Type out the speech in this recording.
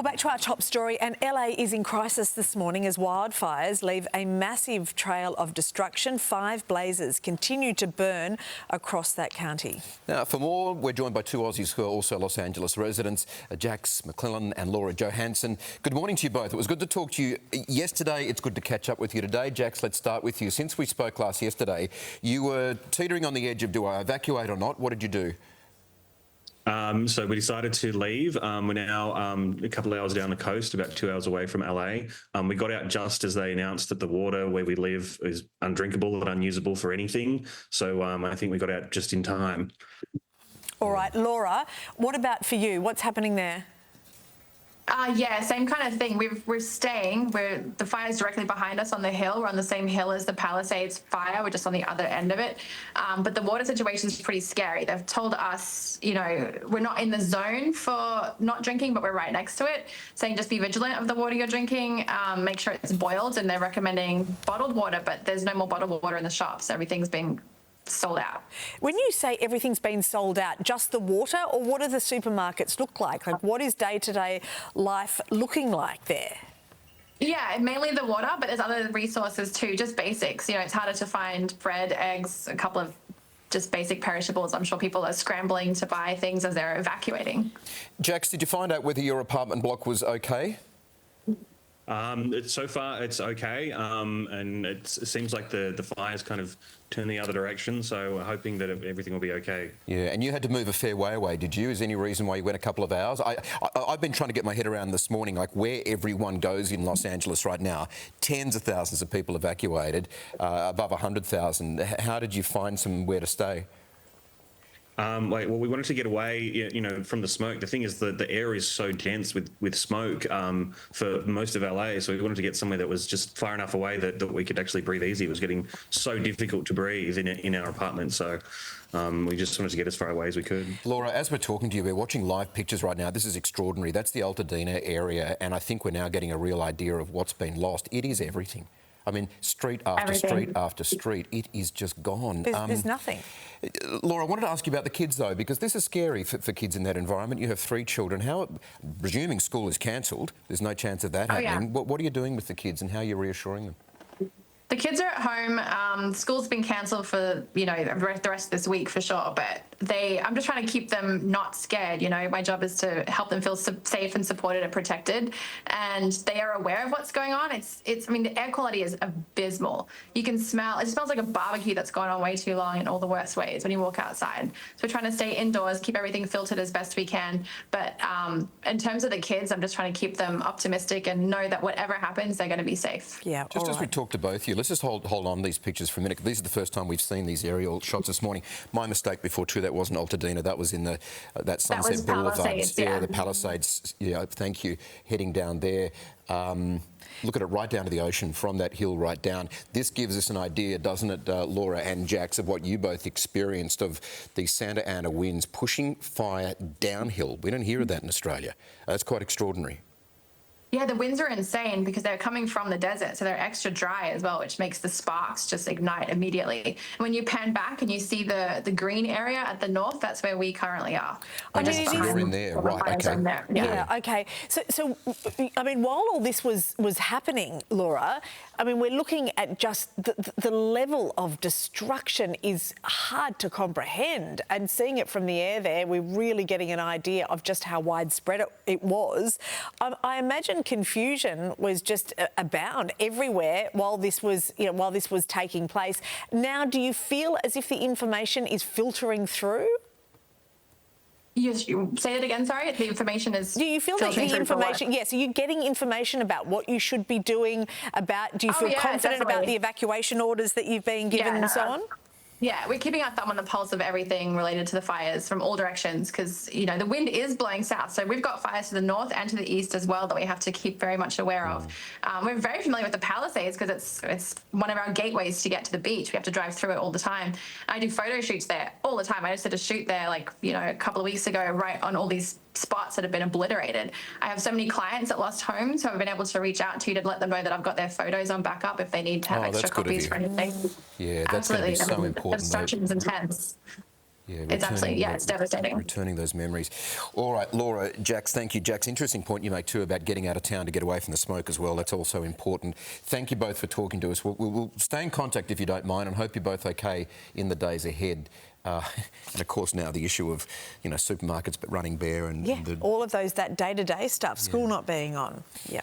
Well, back to our top story, and LA is in crisis this morning as wildfires leave a massive trail of destruction. 5 blazes continue to burn across that county. Now, for more, we're joined by 2 Aussies who are also Los Angeles residents, Jax McClellan and Laura Johansson. Good morning to you both. It was good to talk to you yesterday. It's good to catch up with you today. Jax, let's start with you. Since we spoke last yesterday, you were teetering on the edge of do I evacuate or not? What did you do? So we decided to leave. We're now a couple of hours down the coast, about 2 hours away from LA. We got out just as they announced that the water where we live is undrinkable and unusable for anything. So I think we got out just in time. All right, Laura, what about for you? What's happening there? Yeah, same kind of thing. We're staying. The fire's directly behind us on the hill. We're on the same hill as the Palisades fire. We're just on the other end of it. But the water situation is pretty scary. They've told us, you know, we're not in the zone for not drinking, but we're right next to it, saying just be vigilant of the water you're drinking, make sure it's boiled, and they're recommending bottled water, but there's no more bottled water in the shops. Everything's been sold out. When you say everything's been sold out, just the water, or what do the supermarkets look like? Like, what is day-to-day life looking like there? Yeah, mainly the water, but there's other resources too, just basics. You know, it's harder to find bread, eggs, a couple of just basic perishables. I'm sure people are scrambling to buy things as they're evacuating. Jax, did you find out whether your apartment block was okay? So far, it's okay, and it seems like the fire's kind of turned the other direction, so we're hoping that everything will be okay. Yeah, and you had to move a fair way away, did you? Is there any reason why you went a couple of hours? I've been trying to get my head around this morning, like where everyone goes in Los Angeles right now. Tens of thousands of people evacuated, above 100,000. How did you find somewhere to stay? Well, we wanted to get away, you know, from the smoke. The thing is that the air is so dense with smoke for most of LA, so we wanted to get somewhere that was just far enough away that we could actually breathe easy. It was getting so difficult to breathe in our apartment, so we just wanted to get as far away as we could. Laura, as we're talking to you, we're watching live pictures right now. This is extraordinary. That's the Altadena area, and I think we're now getting a real idea of what's been lost. It is everything. I mean, street after street after street, it is just gone. There's nothing. Laura, I wanted to ask you about the kids, though, because this is scary for kids in that environment. You have 3 children. Presuming school is cancelled, there's no chance of that happening. Yeah. What are you doing with the kids and how are you reassuring them? The kids are at home. School's been cancelled for, you know, the rest of this week for sure, but I'm just trying to keep them not scared. You know, my job is to help them feel safe and supported and protected, and they are aware of what's going on. I mean, the air quality is abysmal. You can smell, it smells like a barbecue that's gone on way too long in all the worst ways when you walk outside. So we're trying to stay indoors, keep everything filtered as best we can. But in terms of the kids, I'm just trying to keep them optimistic and know that whatever happens, they're going to be safe. Yeah. Just as we talk to both of you, let's just hold on these pictures for a minute. These are the first time we've seen these aerial shots this morning. My mistake before too, that wasn't Altadena, that was in that Sunset Boulevard. Palisades, the Palisades. Yeah, thank you. Heading down there. Look at it right down to the ocean from that hill right down. This gives us an idea, doesn't it, Laura and Jax, of what you both experienced of the Santa Ana winds pushing fire downhill. We don't hear of that in Australia. That's quite extraordinary. Yeah, the winds are insane because they're coming from the desert, so they're extra dry as well, which makes the sparks just ignite immediately. And when you pan back and you see the green area at the north, that's where we currently are. You're in there, right? Okay. Yeah, okay. So I mean, while all this was happening, Laura, I mean, we're looking at just the level of destruction is hard to comprehend, and seeing it from the air there, we're really getting an idea of just how widespread it was. I imagine confusion was just abound everywhere while this was taking place. Now, do you feel as if the information is filtering through? You say it again, sorry? The information is... Do you feel that the information... Yes, are you getting information about what you should be doing about... Do you feel confident about the evacuation orders that you've been given and so on? Yeah, we're keeping our thumb on the pulse of everything related to the fires from all directions because, you know, the wind is blowing south. So we've got fires to the north and to the east as well that we have to keep very much aware of. We're very familiar with the Palisades because it's one of our gateways to get to the beach. We have to drive through it all the time. I do photo shoots there all the time. I just did a shoot there, like, you know, a couple of weeks ago, right on all these spots that have been obliterated. I have so many clients that lost homes who I've been able to reach out to let them know that I've got their photos on backup if they need to have extra copies for anything. Yeah, that's going to be so important. The destruction is intense. it's absolutely, it's devastating. Returning those memories. All right, Laura, Jax, thank you. Jax, interesting point you make too about getting out of town to get away from the smoke as well. That's also important. Thank you both for talking to us. We'll stay in contact if you don't mind, and hope you're both okay in the days ahead. And of course now the issue of, supermarkets running bare and all of those, that day-to-day stuff, school not being on. Yeah.